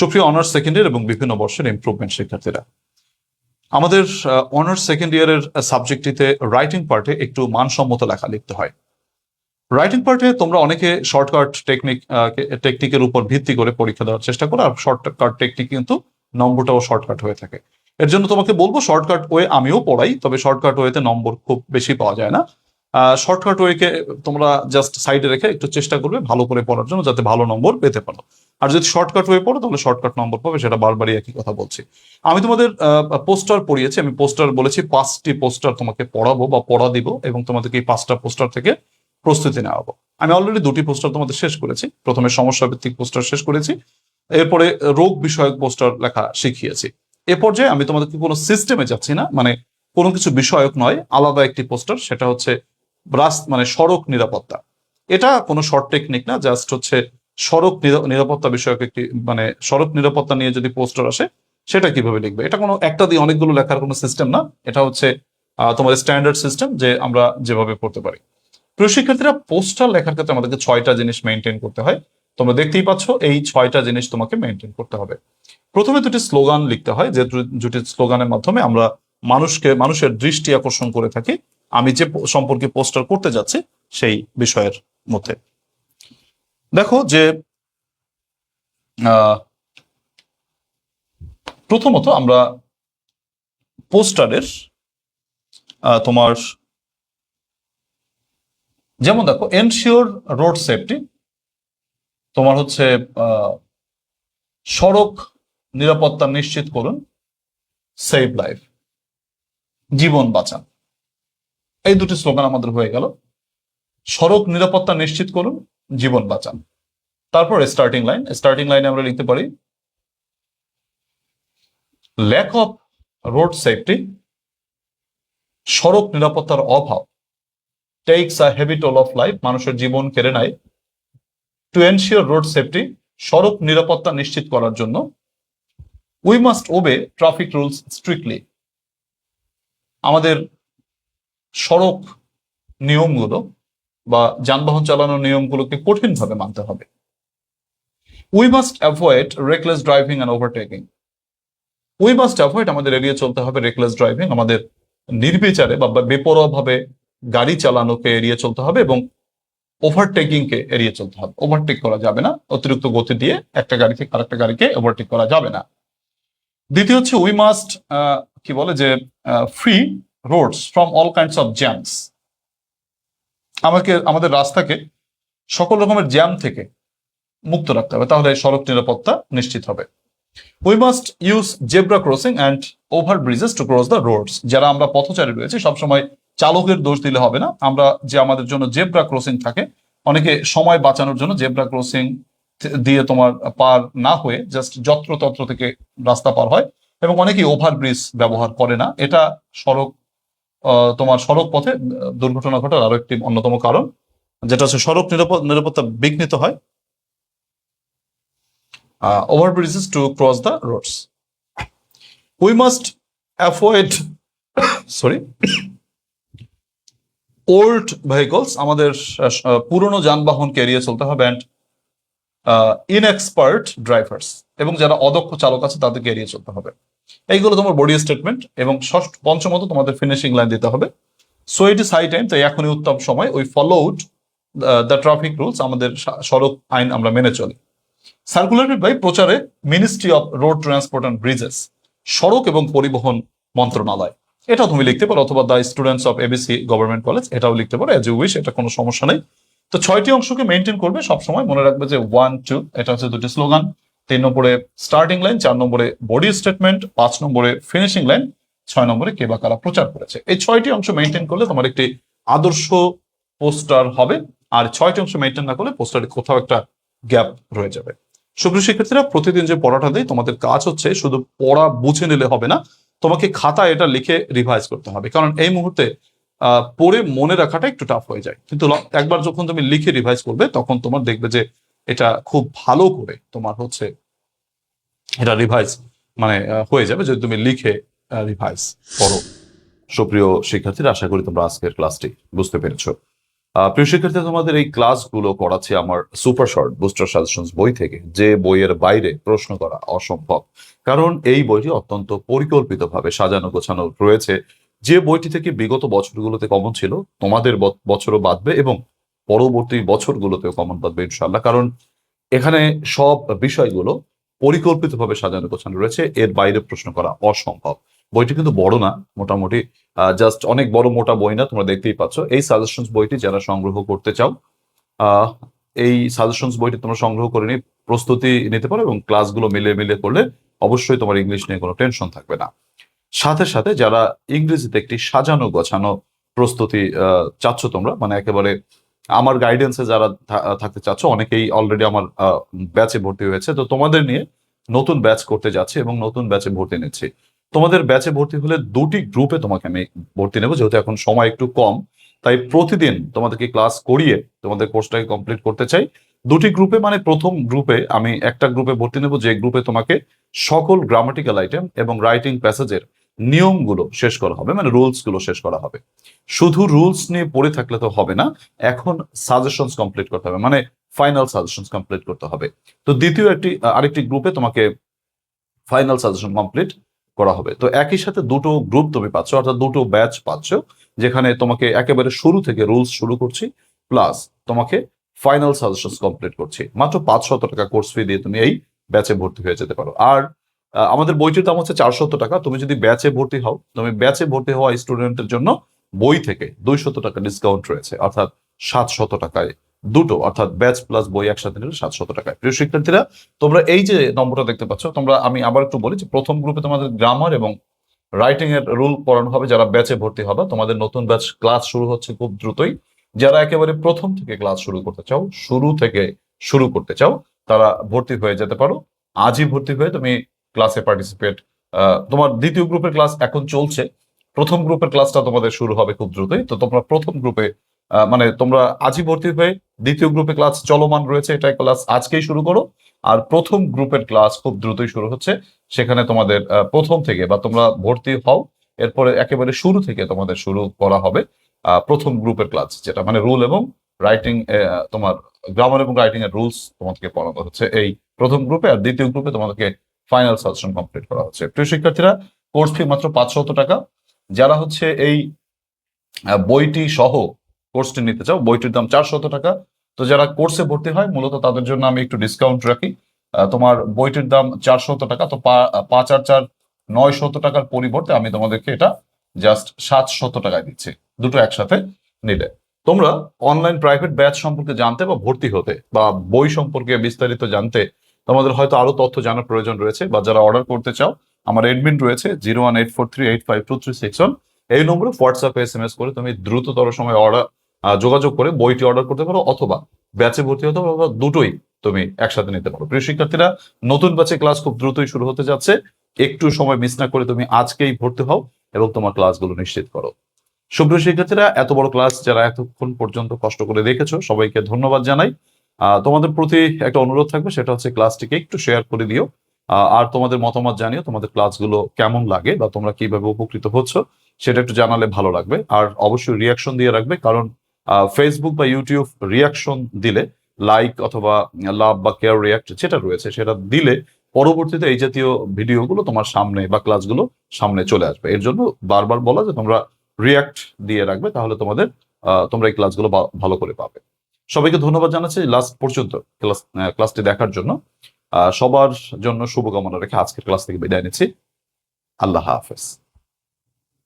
সুপ্রিয় honours second year এবং বিভিন্ন বর্ষের ইমপ্রুভমেন্ট শিক্ষার্থীরা, আমাদের অনার্স সেকেন্ড ইয়ারের সাবজেক্টটিতে রাইটিং পার্টে একটু মানসম্মত লেখা লিখতে হয়। রাইটিং পার্টে তোমরা অনেকে শর্টকাট টেকনিকের উপর ভিত্তি করে পরীক্ষা দেওয়ার চেষ্টা করো, আর শর্টকাট টেকনিক কিন্তু নম্বরটাও শর্টকাট হয়ে থাকে। এর জন্য তোমাকে বলবো শর্টকাট ওয়ে আমিও পড়াই, তবে শর্টকাট ওয়েতে নম্বর খুব বেশি পাওয়া যায় না। শর্টকাট ওয়েকে তোমরা জাস্ট সাইডে রেখে একটু চেষ্টা করবে ভালো করে পড়ার জন্য, যাতে ভালো নম্বর পেতে পারো। আর যদি শর্টকাট ওয়ে পড়ো তাহলে শর্টকাট নম্বর পাবে, সেটা বারবারই একই কথা বলছি। আমি তোমাদের পোস্টার পড়িয়েছি, আমি পোস্টার বলেছি 5টি পোস্টার তোমাকে পড়াবো বা পড়া দিব, এবং তোমাদেরকে এই 5টা পোস্টার থেকে প্রস্তুতি নেওয়াবো। আমি অলরেডি 2টি পোস্টার তোমাদের শেষ করেছি। প্রথমে সমস্যা ভিত্তিক পোস্টার শেষ করেছি, এরপরে রোগ বিষয়ক পোস্টার লেখা শিখিয়েছি। এ পর্যায়ে আমি তোমাদেরকে কোনো সিস্টেমে যাচ্ছি না, মানে কোনো কিছু বিষয়ক নয়, আলাদা একটি পোস্টার, সেটা হচ্ছে সড়ক নিরাপত্তা। এটা কোনো শর্ট টেকনিক না, জাস্ট হচ্ছে সড়ক নিরাপত্তা বিষয়ক একটি, সড়ক নিরাপত্তা নিয়ে যদি পোস্টার আসে সেটা কিভাবে লিখবে। এটা কোনো একটা দিয়ে অনেকগুলো লেখার কোনো সিস্টেম না, এটা হচ্ছে তোমাদের স্ট্যান্ডার্ড সিস্টেম, যে আমরা যেভাবে পড়তে পারি। প্রিয় শিক্ষার্থীরা, পোস্টার লেখার ক্ষেত্রে আমাদেরকে 6টা জিনিস মেনটেন করতে হয়। তোমরা দেখতেই পাচ্ছ, এই 6টা জিনিস তোমাকে মেনটেন করতে হবে। প্রথমে 2টি স্লোগান লিখতে হয়, যে 2টি স্লোগানের মাধ্যমে আমরা মানুষের দৃষ্টি আকর্ষণ করে থাকি আমি যে সম্পর্কে পোস্টার করতে যাচ্ছি সেই বিষয়ের মধ্যে। দেখো যে প্রথমত আমরা পোস্টারের তোমার যেমন দেখো, এনশিওর রোড সেফটি, তোমার হচ্ছে সড়ক নিরাপত্তা নিশ্চিত করুন, সেভ লাইফ, জীবন বাঁচান। এই 2টি স্লোগান আমাদের হয়ে গেল। সড়ক নিরাপত্তা নিশ্চিত করুন, জীবন বাঁচান। তারপর স্টার্টিং লাইনে আমরা লিখতে পারি ল্যাক অফ রোড সেফটি, সড়ক নিরাপত্তার অভাব tax a heavy toll of life, মানুষের জীবন কেড়ে নেয়। টু এনশিওর রোড সেফটি, সড়ক নিরাপত্তা নিশ্চিত করার জন্য we must ওবে traffic rules strictly, আমাদের সড়ক নিয়মগুলো বা যানবাহন চালানোর নিয়মগুলোকে কঠিনভাবে মানতে হবে। We must avoid reckless driving and overtaking, we must avoid, আমাদের এড়িয়ে চলতে হবে রেকলেস ড্রাইভিং, আমাদের নির্বিচারে বা বেপরোয়াভাবে গাড়ি চালানোকে এড়িয়ে চলতে হবে, এবং ওভারটেকিং কে এড়িয়ে চলতে হবে। ওভারটেক করা যাবে না, অতিরিক্ত গতি দিয়ে একটা গাড়ি থেকে আরেকটা গাড়িকে ওভারটেক করা যাবে না। দ্বিতীয় হচ্ছে উই মাস্ট কি বলে যে free roads from all kinds of jams, আমাদের রাস্তাকে সকল রকমের জ্যাম থেকে মুক্ত রাখতে হবে, তাহলে সড়ক নিরাপত্তা নিশ্চিত হবে। We must use zebra crossing and over bridges to cross the roads, যারা আমরা পথচারী রয়েছে সবসময় চালকের দোষ দিলে হবে না। আমরা যে আমাদের জন্য জেব্রা ক্রসিং থাকে, অনেকে সময় বাঁচানোর জন্য জেব্রা ক্রসিং দিয়ে তোমার পার না হয়ে জাস্ট যত্রতত্র থেকে রাস্তা পার হয়, এবং অনেকেই ওভার ব্রিজ ব্যবহার করে না। এটা সড়ক পথে দুর্ঘটনা ঘটার আরো একটি অন্যতম কারণ, যেটা হচ্ছে সড়ক নিরাপত্তা বিঘ্নিত হয়। Over bridges to cross the roads. We must avoid old vehicles, আমাদের পুরনো যানবাহনকে এড়িয়ে চলতে হবে। অ্যান্ড ইনএক্সপার্ট ড্রাইভার্স, এবং যারা অদক্ষ চালক আছে তাদেরকে এড়িয়ে চলতে হবে। এইগুলো তোমার বডি স্টেটমেন্ট। এবং পঞ্চমত তোমাদের ফিনিশিং লাইন দিতে হবে। So it is high time, তাই এখনই উত্তম সময়, we followed the traffic rules, আমাদের সড়ক আইন আমরা মেনে চলি। সার্কুলেটেড বাই, প্রচারে ministry of road transport and bridges, সড়ক এবং পরিবহন মন্ত্রণালয়। এটাও তুমি লিখতে পারো, অথবা the students of ABC government college, এটাও লিখতে পারো, এজ ইউ উইশ, এটা কোনো সমস্যা নেই। তো 6টি অংশকে মেনটেন করবে সবসময়। মনে রাখবে যে 1, 2, এটা হচ্ছে 2টি স্লোগান, 3 নম্বরে স্টার্টিং লাইন, 4 নম্বরে বডি স্টেটমেন্ট, 5 নম্বরে ফিনিশিং লাইন, 6 নম্বরে কে বা কারা প্রচার করেছে। এই 6টি অংশ মেনটেন করলে তোমার একটি আদর্শ পোস্টার হবে। আর 6টি অংশ মেনটেন না করলে পোস্টারে কোথাও একটা গ্যাপ রয়ে যাবে। সুপ্রিয় শিক্ষার্থীরা, প্রতিদিন যে পড়াটা দেয় তোমাদের কাজ হচ্ছে শুধু পড়া বুঝে নিলে হবে না, তোমাকে খাতায় এটা লিখে রিভাইজ করতে হবে। কারণ এই মুহূর্তে পড়ে মনে রাখাটা একটু টাফ হয়ে যায়, কিন্তু একবার যখন তুমি লিখে রিভাইজ করবে তখন তোমার দেখবে যে এটা খুব ভালো করে তোমার হচ্ছে এটা রিভাইজ হয়ে যাবে, যদি তুমি লিখে রিভাইজ করো। সুপ্রিয় শিক্ষার্থীরা, আশা করি তোমরা আজকের ক্লাসটি বুঝতে পেরেছো। প্রিয় শিক্ষার্থী, তোমাদের এই ক্লাসগুলো করাচ্ছে আমার সুপার শর্ট বুস্টার সাজেশনস বই থেকে, যে বইয়ের বাইরে প্রশ্ন করা অসম্ভব। কারণ এই বইটি অত্যন্ত পরিকল্পিতভাবে সাজানো গোছানো রয়েছে। যে বইটি থেকে বিগত বছরগুলোতে কমন ছিল, তোমাদের বছরও বাঁধবে এবং পরবর্তী বছরগুলোতেও কমন বাঁধবে ইনশাল্লাহ। কারণ এখানে সব বিষয়গুলো পরিকল্পিতভাবে সাজানো গোছানো রয়েছে, এর বাইরে প্রশ্ন করা অসম্ভব। বইটি কিন্তু বড় না, মোটামুটি জাস্ট অনেক বড় মোটা বই না, তোমরা দেখতেই পাচ্ছ। এই সাজেশনস বইটি যারা সংগ্রহ করতে চাও, আহ, এই সাজেশনস বইটি তোমরা সংগ্রহ করে নিয়ে প্রস্তুতি নিতে পারো এবং ক্লাসগুলো মিলে মিলে করলে অবশ্যই তোমার ইংলিশ নিয়ে কোনো টেনশন থাকবে না। সাথে সাথে যারা ইংরেজিতে একটি সাজানো গোছানো প্রস্তুতি চাচ্ছ তোমরা, মানে একেবারে আমার গাইডেন্সে যারা থাকতে চাচ্ছ, অনেকেই অলরেডি আমার ব্যাচে ভর্তি হয়েছে, তো তোমাদের নিয়ে নতুন ব্যাচ করতে যাচ্ছি এবং নতুন ব্যাচে ভর্তি নিচ্ছি। তোমাদের ব্যাচে ভর্তি হলে দুটি গ্রুপে তোমাকে আমি ভর্তি নেবো, যেহেতু এখন সময় একটু কম, তাই প্রতিদিন তোমাদেরকে ক্লাস করিয়ে তোমাদের কোর্সটাকে কমপ্লিট করতে চাই। দুটি গ্রুপে, মানে প্রথম গ্রুপে আমি একটা গ্রুপে ভর্তি নেবো, যে গ্রুপে তোমাকে সকল গ্রামাটিক্যাল আইটেম এবং রাইটিং প্যাসেজের নিয়মগুলো শেষ করা হবে, মানে রুলস গুলো শেষ করা হবে। শুধু রুলস নিয়ে পড়ে থাকলে তো হবে না, এখন সাজেশনস কমপ্লিট করতে হবে, মানে ফাইনাল সাজেশনস কমপ্লিট করতে হবে। তো দ্বিতীয় আরেকটি গ্রুপে তোমাকে ফাইনাল সাজেশন কমপ্লিট করা হবে। তো একই সাথে দুটো গ্রুপ তুমি পাচ্ছ, অর্থাৎ দুটো ব্যাচ পাচ্ছ, যেখানে তোমাকে একেবারে শুরু থেকে রুলস শুরু করছি, প্লাস তোমাকে ফাইনাল সাজেশন কমপ্লিট করছি। মাত্র 500 টাকা কোর্স ফি দিয়ে তুমি এই ব্যাচে ভর্তি হয়ে যেতে পারো। আর আমাদের বইটির দাম হচ্ছে 400 টাকা। তুমি যদি ব্যাচে ভর্তি হও, তুমি ব্যাচে ভর্তি হওয়া স্টুডেন্টের জন্য বই থেকে 200 টাকা ডিসকাউন্ট রয়েছে, অর্থাৎ 700 টাকায় দুটো, অর্থাৎ ব্যাচ প্লাস বই একসাথে নিলে 700 টাকায়। প্রিয় শিক্ষার্থীরা, তোমরা এই যে নম্বরটা দেখতে পাচ্ছ, তোমরা, আমি আবার একটু বলি যে প্রথম গ্রুপে তোমাদের গ্রামার এবং রাইটিং এর রুল পড়ানো হবে। যারা ব্যাচে ভর্তি হবে, তোমাদের নতুন ব্যাচ ক্লাস শুরু হচ্ছে খুব দ্রুতই। যারা একেবারে প্রথম থেকে ক্লাস শুরু করতে চাও, তারা ভর্তি হয়ে যেতে পারো। আজই ভর্তি হয়ে তুমি ক্লাসে পার্টিসিপেট, তোমার দ্বিতীয় গ্রুপের ক্লাস এখন চলছে, প্রথম গ্রুপের ক্লাসটা তোমাদের শুরু হবে খুব দ্রুতই। তো তোমরা প্রথম গ্রুপে, মানে তোমরা আজই ভর্তি হয়ে দ্বিতীয় গ্রুপে ক্লাস চলমান রয়েছে, এটা ক্লাস আজকেই শুরু করো। আর প্রথম গ্রুপের ক্লাস খুব দ্রুতই শুরু হচ্ছে, সেখানে তোমাদের প্রথম থেকে, বা তোমরা ভর্তি হও, এরপরে একেবারে শুরু থেকে তোমাদের শুরু করা হবে প্রথম গ্রুপের ক্লাস, যেটা মানে রুল এবং রাইটিং, তোমার গ্রামার এবং রাইটিং এর রুলস তোমাদেরকে পড়ানো হচ্ছে এই প্রথম গ্রুপে। আর দ্বিতীয় গ্রুপে তোমাদেরকে ফাইনাল সাজেশন কমপ্লিট করা হচ্ছে। প্রিয় শিক্ষার্থীরা, কোর্স ফি মাত্র 500 টাকা। যারা হচ্ছে এই বইটি সহ কোর্সটি নিতে চাও, বইটির দাম 400 টাকা। তো যারা কোর্সে ভর্তি হয়, মূলত তাদের জন্য আমি একটু ডিসকাউন্ট রাখি। তোমার বইটির দাম 400 টাকা, তো 5 আর 4 900 টাকার পরিবর্তে আমি তোমাদেরকে এটা জাস্ট 700 টাকায় দিচ্ছি, দুটো একসাথে নিলে। তোমরা অনলাইন প্রাইভেট ব্যাচ সম্পর্কে জানতে বা ভর্তি হতে, বা বই সম্পর্কে বিস্তারিত জানতে, তোমাদের হয়তো আরো তথ্য জানার প্রয়োজন রয়েছে, বা যারা অর্ডার করতে চাও, আমার এডমিন রয়েছে 01843852361। এই নম্বরে হোয়াটসঅ্যাপে SMS করে তুমি দ্রুততর সময় যোগাযোগ করে বইটি অর্ডার করতে পারো, অথবা ব্যাচে ভর্তি হতে পারো, অথবা দুটোই তুমি একসাথে নিতে পারো। প্রিয় শিক্ষার্থীরা, নতুন ব্যাচে ক্লাস খুব দ্রুতই শুরু হতে যাচ্ছে। একটু সময় মিস না করে তুমি আজকেই ভর্তি হও এবং তোমার ক্লাসগুলো নিশ্চিত করো। সুপ্রিয় শিক্ষার্থীরা, এত বড় ক্লাস যারা এতক্ষণ পর্যন্ত কষ্ট করে দেখেছো, সবাইকে ধন্যবাদ জানাই। তোমাদের প্রতি একটা অনুরোধ থাকবে, সেটা হচ্ছে ক্লাসটিকে একটু শেয়ার করে দিও, আর তোমাদের মতামত জানিও, তোমাদের ক্লাসগুলো কেমন লাগে বা তোমরা কিভাবে উপকৃত হচ্ছ সেটা একটু জানালে ভালো লাগবে। আর অবশ্যই রিয়াকশন দিয়ে রাখবে, কারণ ফেসবুক বা ইউটিউব রিয়াকশন দিলে, লাইক অথবা লাভ বা কেয়ার রিয়াক্ট যেটা রয়েছে সেটা দিলে, পরবর্তীতে এই জাতীয় ভিডিওগুলো তোমার সামনে বা ক্লাসগুলো সামনে চলে আসবে। এর জন্য বারবার বলা যে তোমরা রিয়াক্ট দিয়ে রাখবে, তাহলে তোমরা এই ক্লাসগুলো ভালো করে পাবে। সবাইকে ধন্যবাদ জানাচ্ছি লাস্ট পর্যন্ত ক্লাসটি দেখার জন্য। সবার জন্য শুভকামনা রেখে আজকের ক্লাস থেকে বিদায় নিচ্ছি। আল্লাহ হাফেজ।